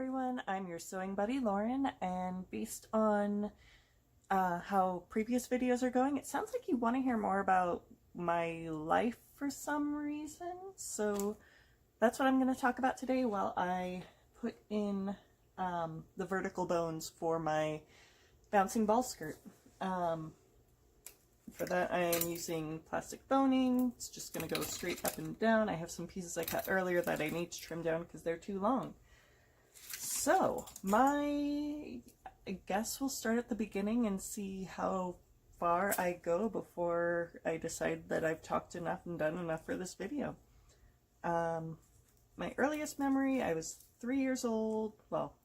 everyone, I'm your sewing buddy Lauren, and based on how previous videos are going, it sounds like you want to hear more about my life for some reason, so that's what I'm going to talk about today while I put in the vertical bones for my bouncing ball skirt. For that I am using plastic boning. It's just going to go straight up and down. I have some pieces I cut earlier that I need to trim down because they're too long. So, I guess we'll start at the beginning and see how far I go before I decide that I've talked enough and done enough for this video. My earliest memory, I was 3 years old. Well,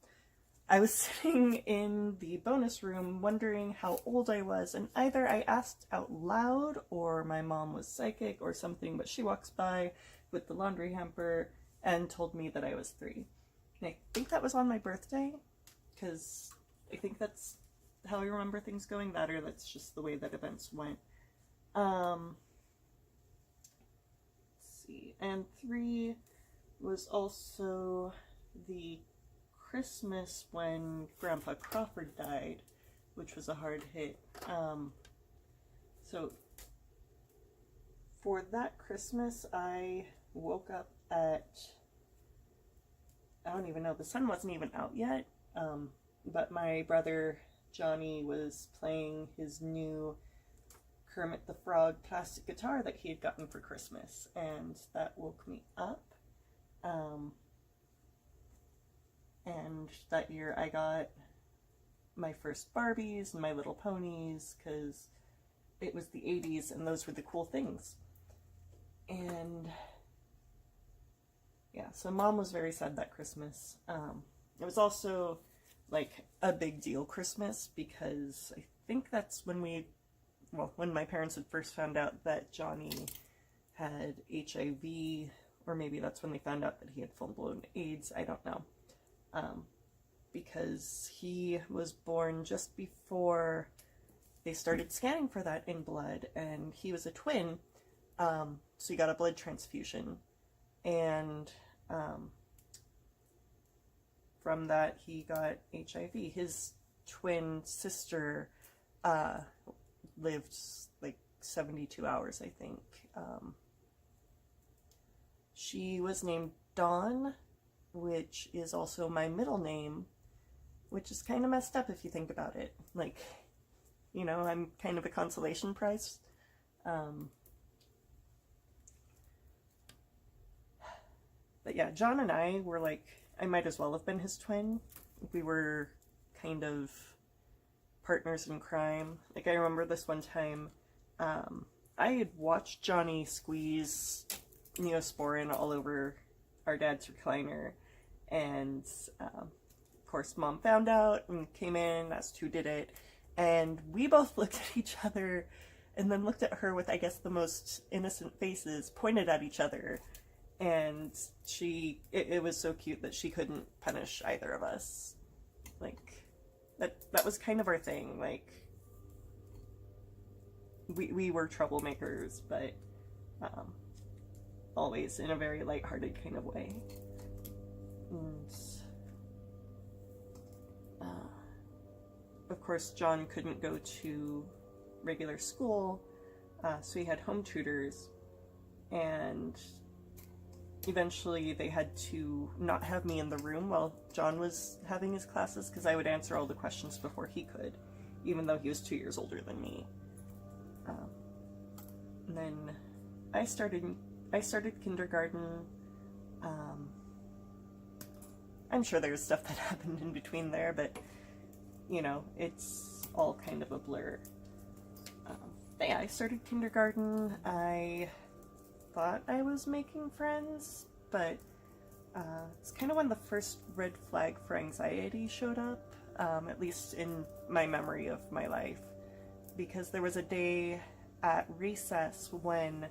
I was sitting in the bonus room wondering how old I was, and either I asked out loud or my mom was psychic or something, but she walks by with the laundry hamper and told me that I was 3. And I think that was on my birthday, because I think that's how I remember things going, that or that's just the way that events went. Let's see, and 3 was also the Christmas when Grandpa Crawford died, which was a hard hit. So for that Christmas, I woke up at, I don't even know, the sun wasn't even out yet, but my brother Johnny was playing his new Kermit the Frog plastic guitar that he had gotten for Christmas, and that woke me up. And that year I got my first Barbies and My Little Ponies, because it was the 80s and those were the cool things. And yeah, so Mom was very sad that Christmas. It was also like a big deal Christmas, because I think that's when when my parents had first found out that Johnny had HIV, or maybe that's when they found out that he had full-blown AIDS, I don't know. Because he was born just before they started scanning for that in blood, and he was a twin, so he got a blood transfusion, and from that he got HIV. His twin sister lived like 72 hours, I think. She was named Dawn, which is also my middle name, which is kind of messed up if you think about it. Like, you know, I'm kind of a consolation prize. But yeah, John and I were like, I might as well have been his twin. We were kind of partners in crime. Like, I remember this one time, I had watched Johnny squeeze Neosporin all over our dad's recliner, and of course Mom found out and came in, asked who did it, and we both looked at each other and then looked at her with, I guess, the most innocent faces, pointed at each other, and it was so cute that she couldn't punish either of us. Like, that was kind of our thing. Like, we were troublemakers, but always in a very lighthearted kind of way. And of course John couldn't go to regular school, so he had home tutors, and eventually they had to not have me in the room while John was having his classes, because I would answer all the questions before he could, even though he was 2 years older than me. And then I started kindergarten. I'm sure there's stuff that happened in between there, but you know, it's all kind of a blur. But yeah, I started kindergarten. I thought I was making friends, but it's kind of when the first red flag for anxiety showed up, at least in my memory of my life, because there was a day at recess when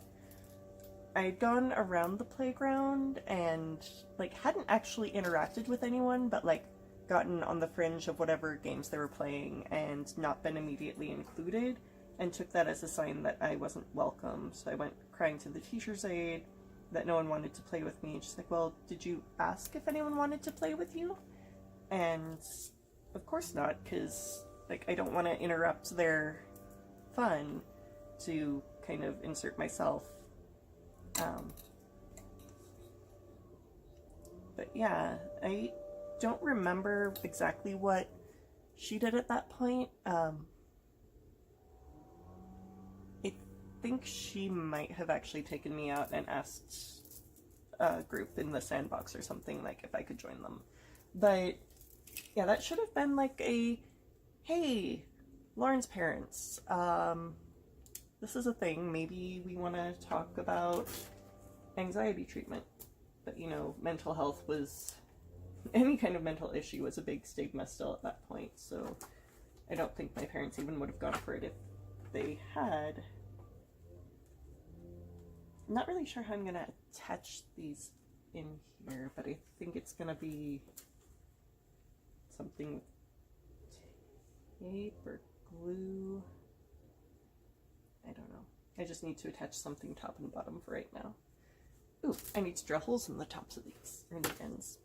I had gone around the playground and like hadn't actually interacted with anyone, but like gotten on the fringe of whatever games they were playing and not been immediately included, and took that as a sign that I wasn't welcome. So I went crying to the teacher's aide that no one wanted to play with me. She's like, well, did you ask if anyone wanted to play with you? And of course not, because like I don't want to interrupt their fun to kind of insert myself. Um, but yeah, I don't remember exactly what she did at that point. I think she might have actually taken me out and asked a group in the sandbox or something, like if I could join them. But yeah, that should have been like a, hey, Lauren's parents, this is a thing. Maybe we want to talk about anxiety treatment. But you know, mental health was, any kind of mental issue was a big stigma still at that point. So I don't think my parents even would have gone for it if they had. I'm not really sure how I'm gonna attach these in here, but I think it's gonna be something with tape or glue. I don't know. I just need to attach something top and bottom for right now. Ooh, I need to drill holes in the tops of these, or in the ends.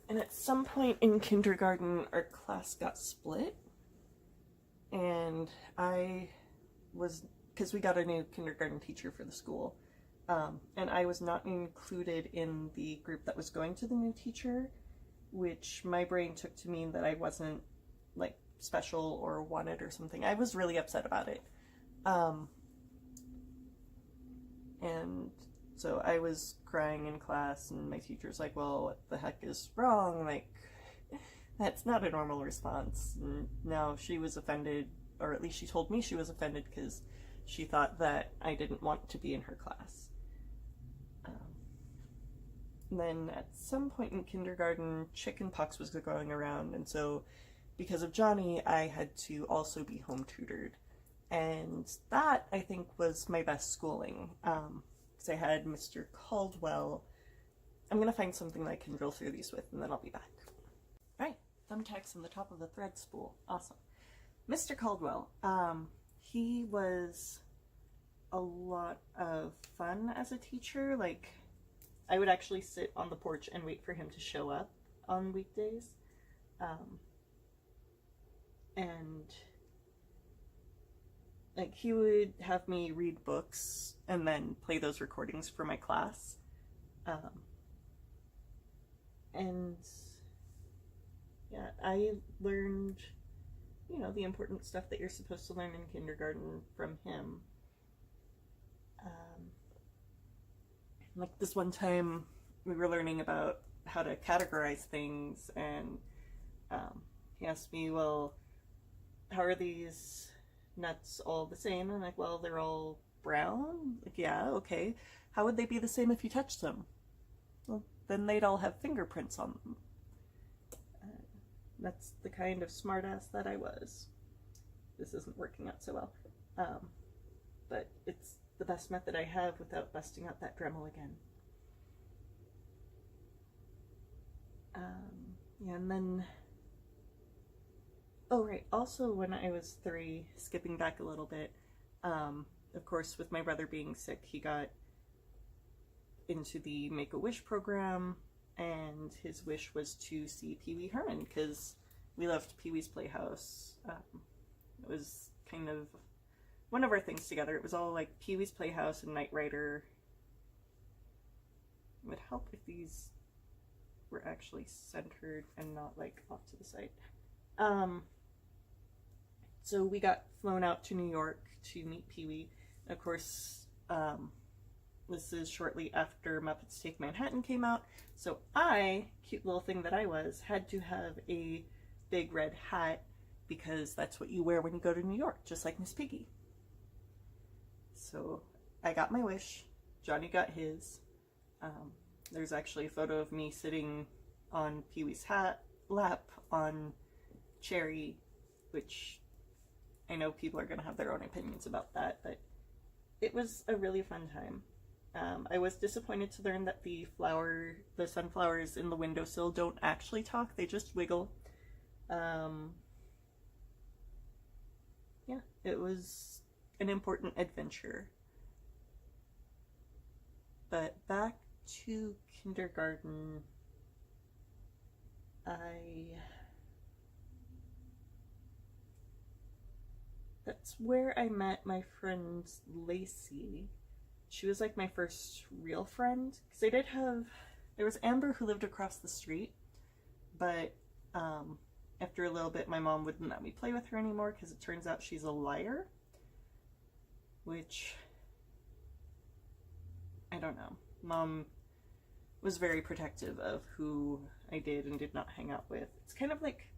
And at some point in kindergarten, our class got split. And I was, because we got a new kindergarten teacher for the school, and I was not included in the group that was going to the new teacher, which my brain took to mean that I wasn't like special or wanted or something. I was really upset about it. And so I was crying in class, and my teacher's like, well, what the heck is wrong? Like, that's not a normal response. And now she was offended, or at least she told me she was offended because she thought that I didn't want to be in her class. Then at some point in kindergarten, chicken pox was going around, and so because of Johnny, I had to also be home tutored. And that, I think, was my best schooling, because I had Mr. Caldwell. I'm going to find something that I can drill through these with, and then I'll be back. Right, thumbtacks on the top of the thread spool. Awesome. Mr. Caldwell, he was a lot of fun as a teacher. Like, I would actually sit on the porch and wait for him to show up on weekdays. And like, he would have me read books and then play those recordings for my class. And yeah, I learned, you know, the important stuff that you're supposed to learn in kindergarten from him. Like this one time we were learning about how to categorize things, and he asked me, well, how are these nuts all the same? And I'm like, well, they're all brown. Like, yeah, okay. How would they be the same if you touched them? Well, then they'd all have fingerprints on them. That's the kind of smartass that I was. This isn't working out so well. But it's the best method I have without busting out that Dremel again. Yeah, and then, oh right, also when I was 3, skipping back a little bit, of course with my brother being sick, he got into the Make-A-Wish program, and his wish was to see Pee-wee Herman, because we loved Pee-wee's Playhouse. It was kind of one of our things together. It was all like Pee-wee's Playhouse and Knight Rider. It would help if these were actually centered and not like off to the side. So we got flown out to New York to meet Pee-wee. Of course, this is shortly after Muppets Take Manhattan came out, so I, cute little thing that I was, had to have a big red hat, because that's what you wear when you go to New York, just like Miss Piggy. So I got my wish, Johnny got his. There's actually a photo of me sitting on Pee-wee's lap on Cherry, which I know people are going to have their own opinions about that, but it was a really fun time. I was disappointed to learn that the sunflowers in the windowsill don't actually talk, they just wiggle. Yeah, it was an important adventure. But back to kindergarten, that's where I met my friend Lacey. She was like my first real friend, because there was Amber who lived across the street, but after a little bit my mom wouldn't let me play with her anymore because it turns out she's a liar, which, I don't know. Mom was very protective of who I did and did not hang out with. It's kind of like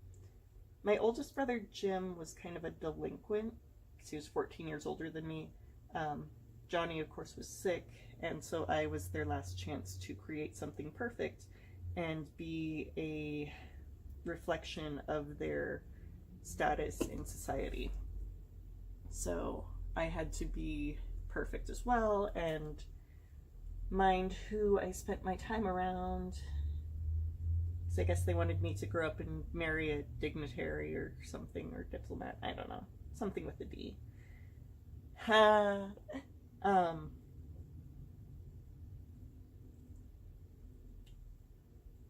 my oldest brother Jim was kind of a delinquent because he was 14 years older than me. Johnny, of course, was sick, and so I was their last chance to create something perfect and be a reflection of their status in society. So I had to be perfect as well and mind who I spent my time around. So I guess they wanted me to grow up and marry a dignitary or something, or diplomat, I don't know. Something with a D.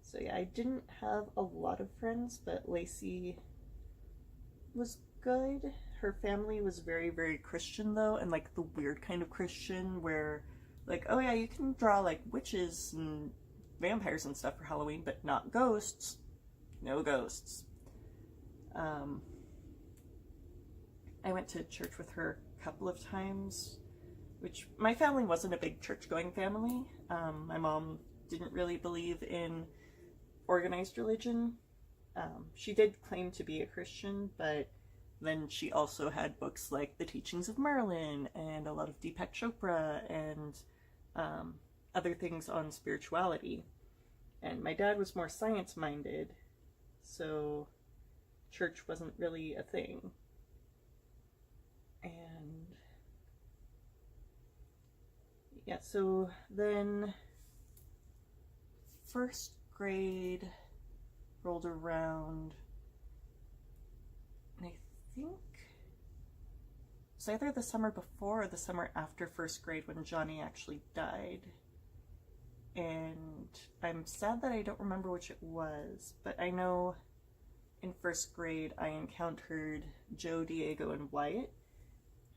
So yeah, I didn't have a lot of friends, but Lacey was good. Her family was very, very Christian though, and like the weird kind of Christian where like, oh yeah, you can draw like witches and vampires and stuff for Halloween, but not ghosts. No ghosts. I went to church with her a couple of times, which my family wasn't a big church-going family. My mom didn't really believe in organized religion. She did claim to be a Christian, but then she also had books like The Teachings of Merlin and a lot of Deepak Chopra and other things on spirituality. And my dad was more science-minded, so church wasn't really a thing. And yeah, so then first grade rolled around, and I think it's either the summer before or the summer after first grade when Johnny actually died. And I'm sad that I don't remember which it was, but I know in first grade I encountered Joe, Diego, and Wyatt,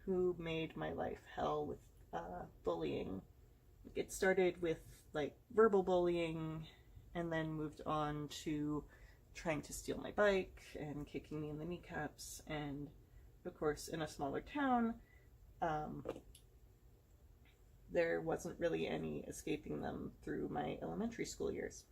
who made my life hell with bullying. It started with like verbal bullying and then moved on to trying to steal my bike and kicking me in the kneecaps, and of course in a smaller town there wasn't really any escaping them through my elementary school years.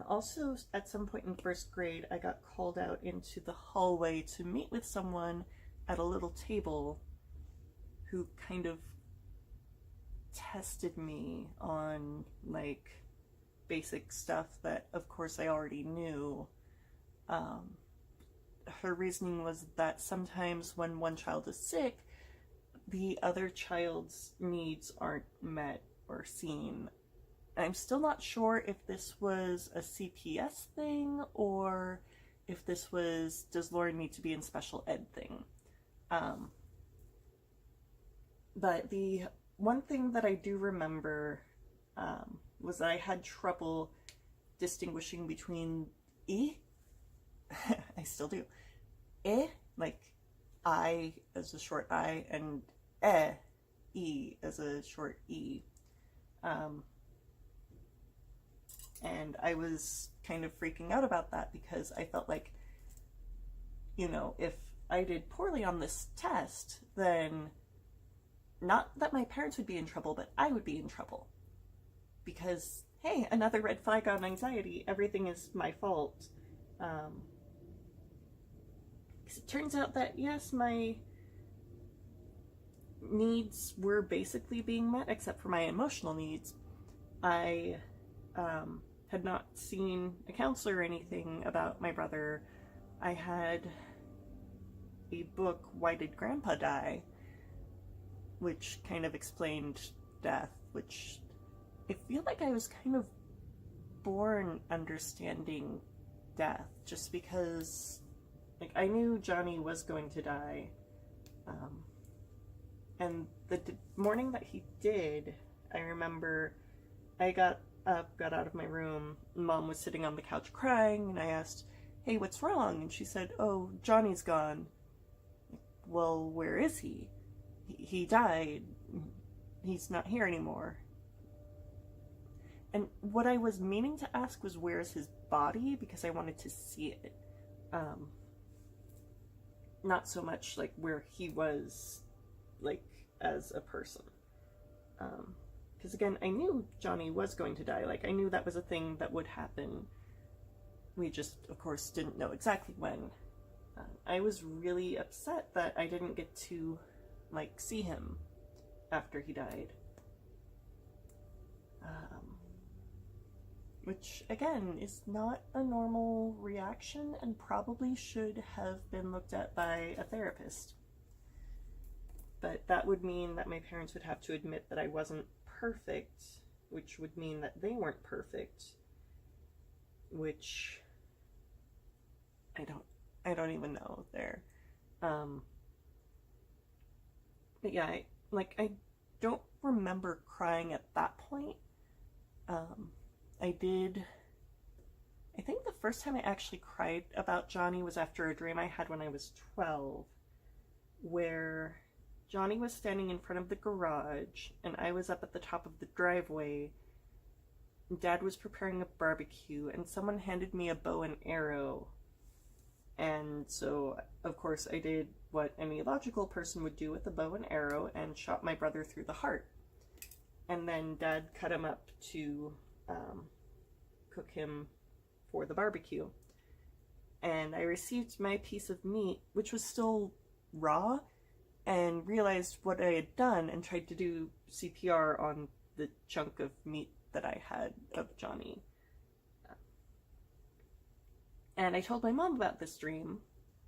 Also, at some point in first grade, I got called out into the hallway to meet with someone at a little table who kind of tested me on like basic stuff that of course I already knew. Her reasoning was that sometimes when one child is sick, the other child's needs aren't met or seen. I'm still not sure if this was a CPS thing or if this was does Lauren need to be in special ed thing. But the one thing that I do remember was that I had trouble distinguishing between E, I still do, like I as a short I, and E as a short E. And I was kind of freaking out about that because I felt like, you know, if I did poorly on this test, then not that my parents would be in trouble, but I would be in trouble. Because, hey, another red flag on anxiety, everything is my fault. Because it turns out that, yes, my needs were basically being met, except for my emotional needs. I had not seen a counselor or anything about my brother. I had a book, Why Did Grandpa Die?, which kind of explained death, which I feel like I was kind of born understanding death, just because like I knew Johnny was going to die, And the morning that he did, I remember I got up, got out of my room. Mom was sitting on the couch crying, and I asked, "Hey, what's wrong?" And she said, "Oh, Johnny's gone." Well, where is he? He died. He's not here anymore. And what I was meaning to ask was, where's his body? Because I wanted to see it. Not so much like where he was, like, as a person. Because again, I knew Johnny was going to die. Like, I knew that was a thing that would happen. We just, of course, didn't know exactly when. I was really upset that I didn't get to, like, see him after he died. Which, again, is not a normal reaction and probably should have been looked at by a therapist. But that would mean that my parents would have to admit that I wasn't perfect, which would mean that they weren't perfect, which I don't even know there. But yeah, I don't remember crying at that point. I think the first time I actually cried about Johnny was after a dream I had when I was 12, where Johnny was standing in front of the garage and I was up at the top of the driveway. Dad was preparing a barbecue and someone handed me a bow and arrow. And so, of course, I did what any logical person would do with a bow and arrow and shot my brother through the heart. And then Dad cut him up to cook him for the barbecue. And I received my piece of meat, which was still raw, and realized what I had done and tried to do CPR on the chunk of meat that I had of Johnny. And I told my mom about this dream,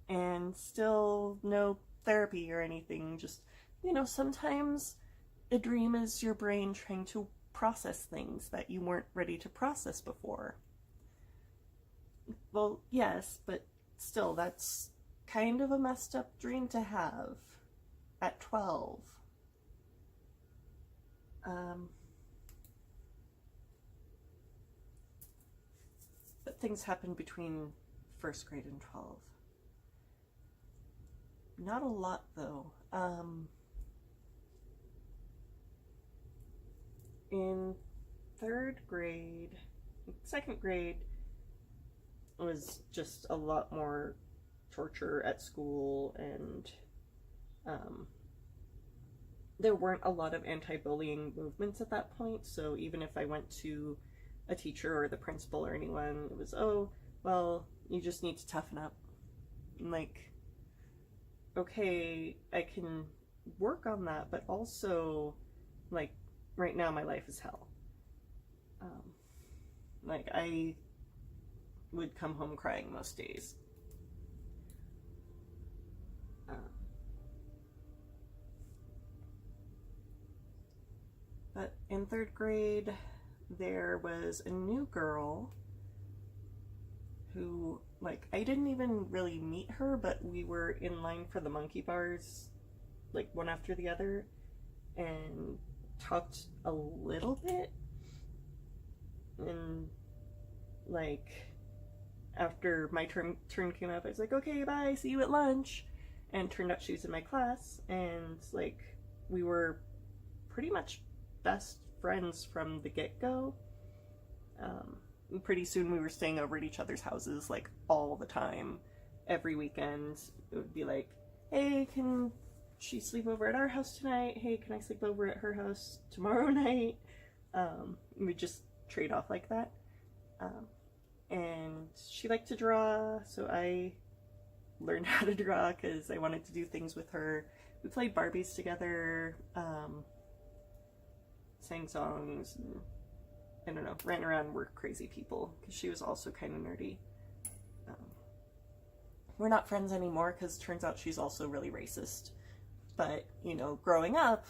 and still no therapy or anything. Just, sometimes a dream is your brain trying to process things that you weren't ready to process before. Well, yes, but still, that's kind of a messed up dream to have at 12. But things happened between first grade and 12. Not a lot, though. In second grade was just a lot more torture at school, and there weren't a lot of anti-bullying movements at that point, so even if I went to a teacher or the principal or anyone, it was, "Oh, well, you just need to toughen up." I'm like, okay, I can work on that, but also, like, right now my life is hell. I would come home crying most days. But in third grade, there was a new girl who, I didn't even really meet her, but we were in line for the monkey bars, one after the other, and talked a little bit. And, after my turn came up, I was like, "Okay, bye, see you at lunch." And turned out she was in my class, and, we were pretty much best friends from the get-go. Pretty soon we were staying over at each other's houses, all the time. Every weekend, it would be like, "Hey, can she sleep over at our house tonight? Hey, can I sleep over at her house tomorrow night?" We'd just trade off like that. And she liked to draw, so I learned how to draw because I wanted to do things with her. We played Barbies together, sang songs, and I don't know, ran around and were crazy people, because she was also kind of nerdy. We're not friends anymore, because it turns out she's also really racist. But, growing up,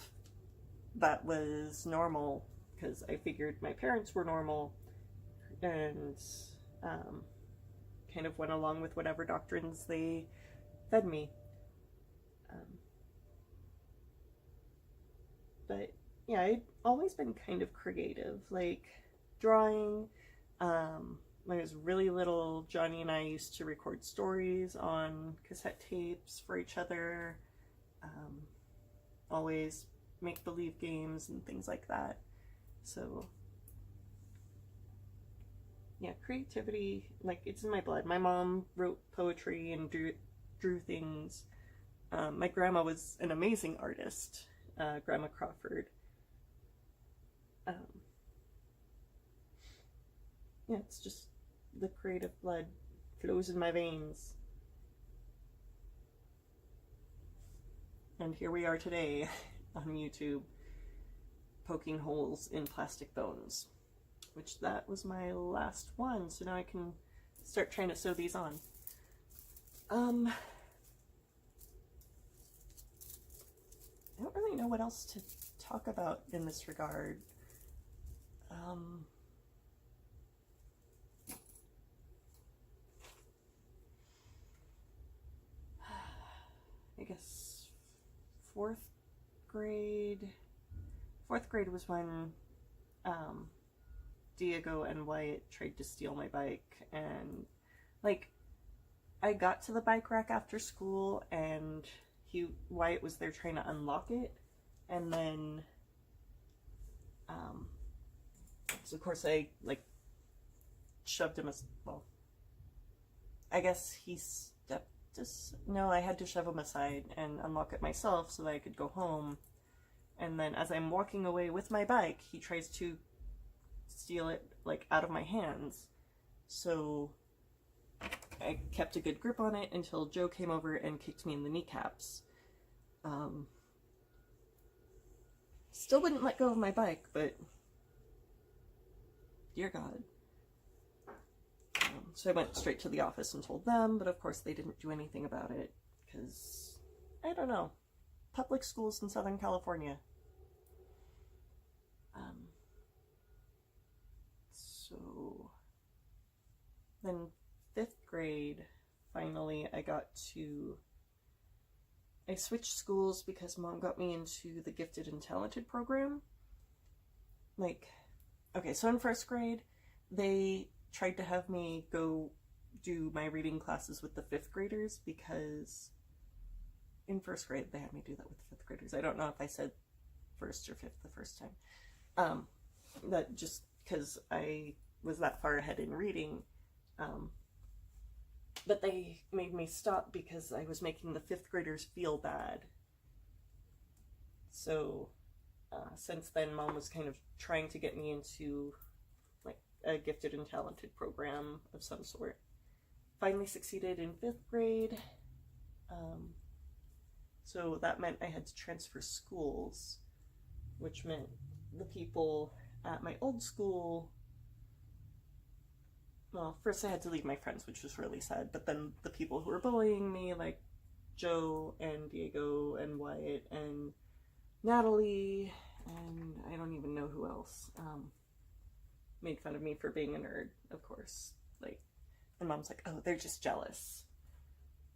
that was normal, because I figured my parents were normal, and kind of went along with whatever doctrines they fed me. yeah, I'd always been kind of creative, like drawing. When I was really little, Johnny and I used to record stories on cassette tapes for each other. Um, Always make believe games and things like that. So, yeah, creativity, like, it's in my blood. My mom wrote poetry and drew things. My grandma was an amazing artist, Grandma Crawford. Um, yeah, it's just the creative blood flows in my veins. And here we are today on YouTube, poking holes in plastic bones, which that was my last one, so now I can start trying to sew these on. I don't really know what else to talk about in this regard. I guess fourth grade. Fourth grade was when Diego and Wyatt tried to steal my bike, and like I got to the bike rack after school, and Wyatt was there trying to unlock it, and then so of course I like shoved him well, I guess he stepped no, I had to shove him aside and unlock it myself so that I could go home. And then as I'm walking away with my bike, he tries to steal it like out of my hands. So I kept a good grip on it until Joe came over and kicked me in the kneecaps. Still wouldn't let go of my bike, but dear God. So I went straight to the office and told them, but of course they didn't do anything about it, because, I don't know, public schools in Southern California. So then 5th grade, finally I switched schools because Mom got me into the gifted and talented program. Like, okay, so in 1st grade, they tried to have me go do my reading classes with the 5th graders, because in 1st grade they had me do that with the 5th graders. I don't know if I said 1st or 5th the first time. That just because I was that far ahead in reading. But they made me stop because I was making the 5th graders feel bad. So since then, Mom was kind of trying to get me into like a gifted and talented program of some sort. Finally succeeded in 5th grade. So that meant I had to transfer schools, which meant the people at my old school, well, first I had to leave my friends, which was really sad, but then the people who were bullying me, like Joe and Diego and Wyatt and Natalie, and I don't even know who else, made fun of me for being a nerd, of course. Like, and Mom's like, oh, they're just jealous.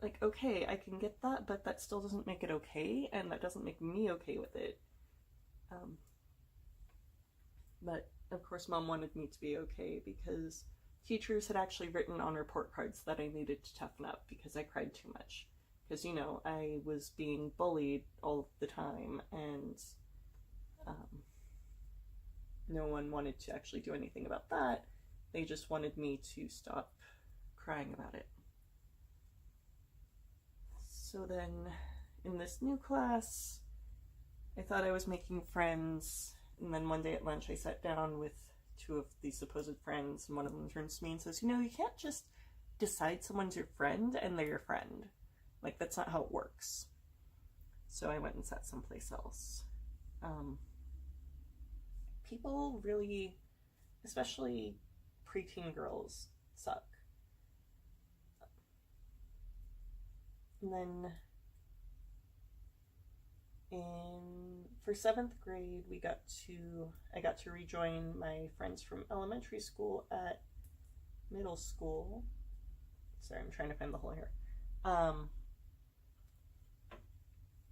Like, okay, I can get that, but that still doesn't make it okay, and that doesn't make me okay with it. But, of course, Mom wanted me to be okay because teachers had actually written on report cards that I needed to toughen up because I cried too much. Because, you know, I was being bullied all the time, and no one wanted to actually do anything about that. They just wanted me to stop crying about it. So then, in this new class, I thought I was making friends, and then one day at lunch I sat down with 2 of these supposed friends, and one of them turns to me and says, you know, you can't just decide someone's your friend and they're your friend. Like, that's not how it works. So I went and sat someplace else. People really, especially preteen girls, suck. And then for 7th grade, I got to rejoin my friends from elementary school at middle school. Sorry, I'm trying to find the hole here.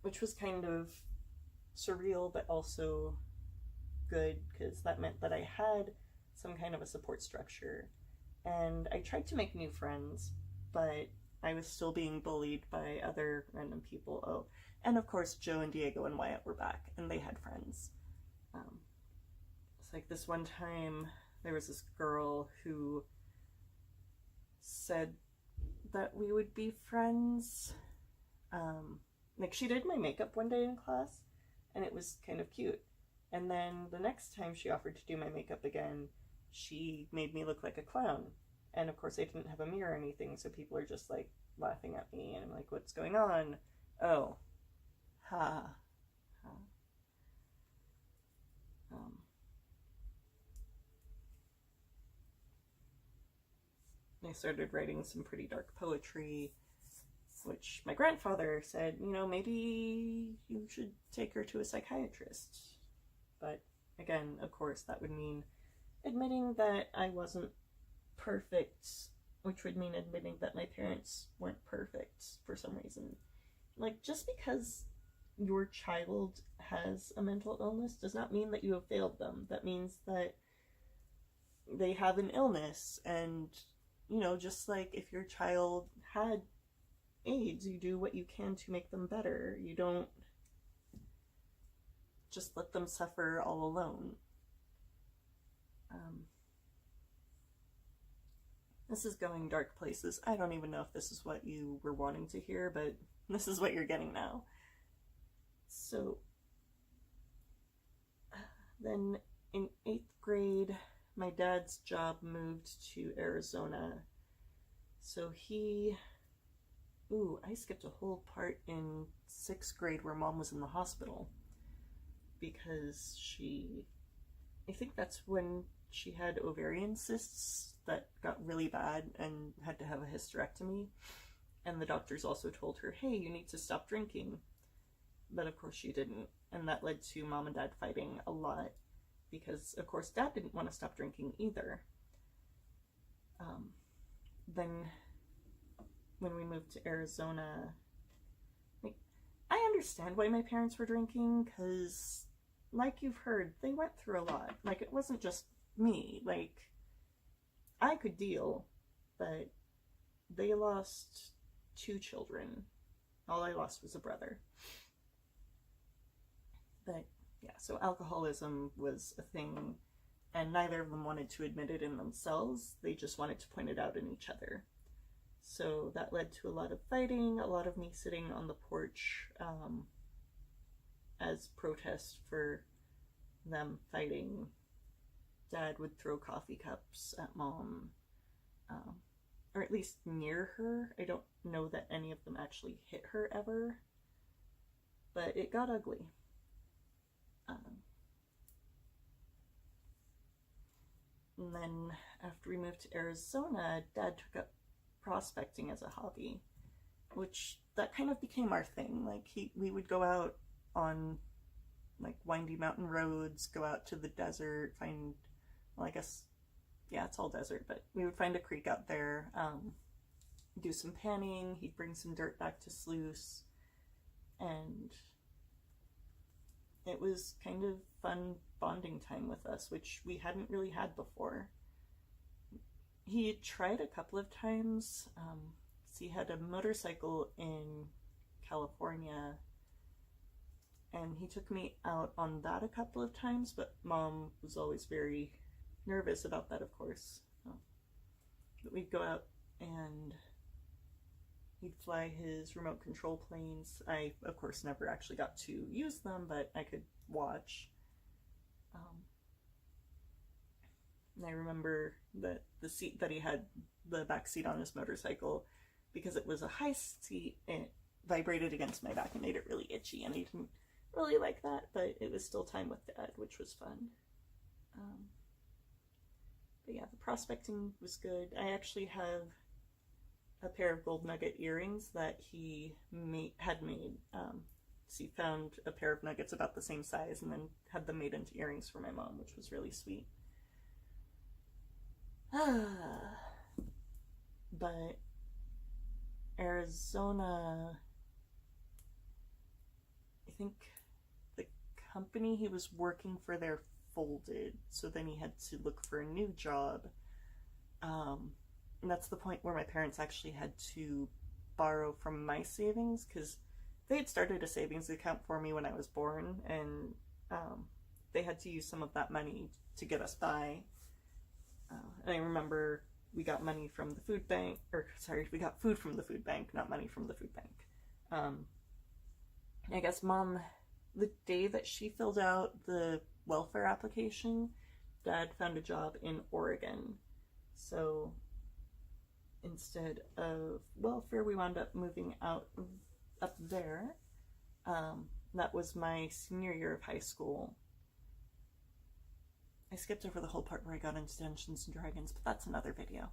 Which was kind of surreal, but also good because that meant that I had some kind of a support structure. And I tried to make new friends, but I was still being bullied by other random people. Oh, and of course, Joe and Diego and Wyatt were back, and they had friends. It's like this one time, there was this girl who said that we would be friends. Like, she did my makeup one day in class, and it was kind of cute. And then the next time she offered to do my makeup again, she made me look like a clown. And of course, I didn't have a mirror or anything, so people are just like laughing at me, and I'm like, what's going on? Oh, ha, ha. I started writing some pretty dark poetry, which my grandfather said, you know, maybe you should take her to a psychiatrist. But again, of course, that would mean admitting that I wasn't perfect, which would mean admitting that my parents weren't perfect for some reason. Like, just because your child has a mental illness does not mean that you have failed them. That means that they have an illness, and, you know, just like if your child had AIDS, you do what you can to make them better. You don't just let them suffer all alone. This is going dark places. I don't even know if this is what you were wanting to hear, but this is what you're getting now. So, then in 8th grade, my dad's job moved to Arizona. So I skipped a whole part in 6th grade where Mom was in the hospital because I think that's when she had ovarian cysts that got really bad and had to have a hysterectomy. And the doctors also told her, hey, you need to stop drinking. But of course she didn't. And that led to Mom and Dad fighting a lot because, of course, Dad didn't want to stop drinking either. Then when we moved to Arizona, like, I understand why my parents were drinking because, like you've heard, they went through a lot. Like, it wasn't just me. Like, I could deal, but they lost 2 children. All I lost was a brother. But yeah, so alcoholism was a thing, and neither of them wanted to admit it in themselves. They just wanted to point it out in each other. So that led to a lot of fighting, a lot of me sitting on the porch as protest for them fighting. Dad would throw coffee cups at Mom, or at least near her. I don't know that any of them actually hit her ever, but it got ugly. And then after we moved to Arizona, Dad took up prospecting as a hobby, which that kind of became our thing. Like, we would go out on like windy mountain roads, go out to the desert, find, well, I guess, yeah, it's all desert, but we would find a creek out there, do some panning. He'd bring some dirt back to Sluice, and it was kind of fun bonding time with us, which we hadn't really had before. He had tried a couple of times. He had a motorcycle in California, and he took me out on that a couple of times, but Mom was always very nervous about that, of course. But we'd go out and he'd fly his remote control planes. I, of course, never actually got to use them, but I could watch. And I remember that the seat that he had, the back seat on his motorcycle, because it was a high seat, it vibrated against my back and made it really itchy, and he didn't really like that, but it was still time with Dad, which was fun. But yeah, the prospecting was good. I actually have a pair of gold nugget earrings that he had made. So he found a pair of nuggets about the same size and then had them made into earrings for my mom, which was really sweet. But Arizona, I think the company he was working for there folded, so then he had to look for a new job. And that's the point where my parents actually had to borrow from my savings, because they had started a savings account for me when I was born, and they had to use some of that money to get us by. And I remember we got money from the food bank, or sorry, we got food from the food bank, not money from the food bank. I guess Mom, the day that she filled out the welfare application, Dad found a job in Oregon. So instead of welfare, we wound up moving out up there. That was my senior year of high school. I skipped over the whole part where I got into Dungeons and Dragons, but that's another video.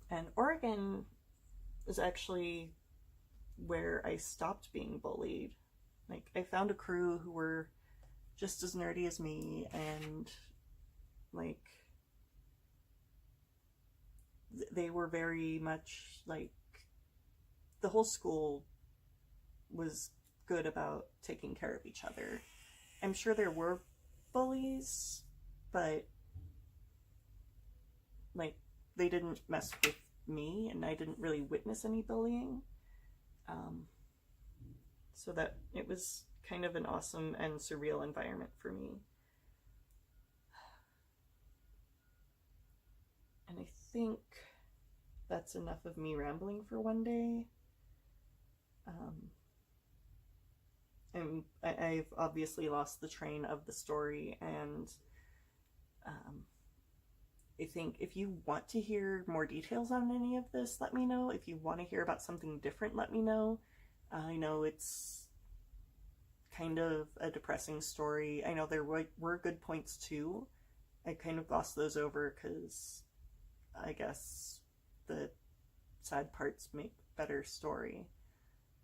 And Oregon is actually where I stopped being bullied. Like, I found a crew who were just as nerdy as me, and like they were very much like, the whole school was good about taking care of each other. I'm sure there were bullies, but like they didn't mess with me, and I didn't really witness any bullying. So that it was kind of an awesome and surreal environment for me. And I think that's enough of me rambling for one day. And I've obviously lost the train of the story, and I think if you want to hear more details on any of this, let me know. If you want to hear about something different, let me know. I know it's kind of a depressing story. I know there were good points too. I kind of glossed those over because I guess the sad parts make better story.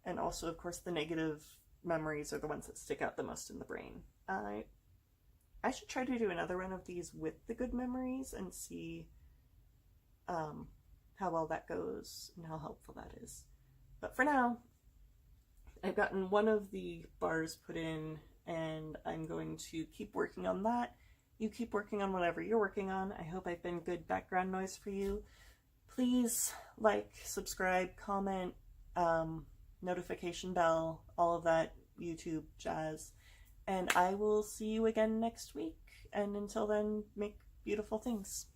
And also, of course, the negative memories are the ones that stick out the most in the brain. I should try to do another one of these with the good memories and see how well that goes and how helpful that is. But for now, I've gotten one of the bars put in, and I'm going to keep working on that. You keep working on whatever you're working on. I hope I've been good background noise for you. Please like, subscribe, comment, notification bell, all of that YouTube jazz. And I will see you again next week. And until then, make beautiful things.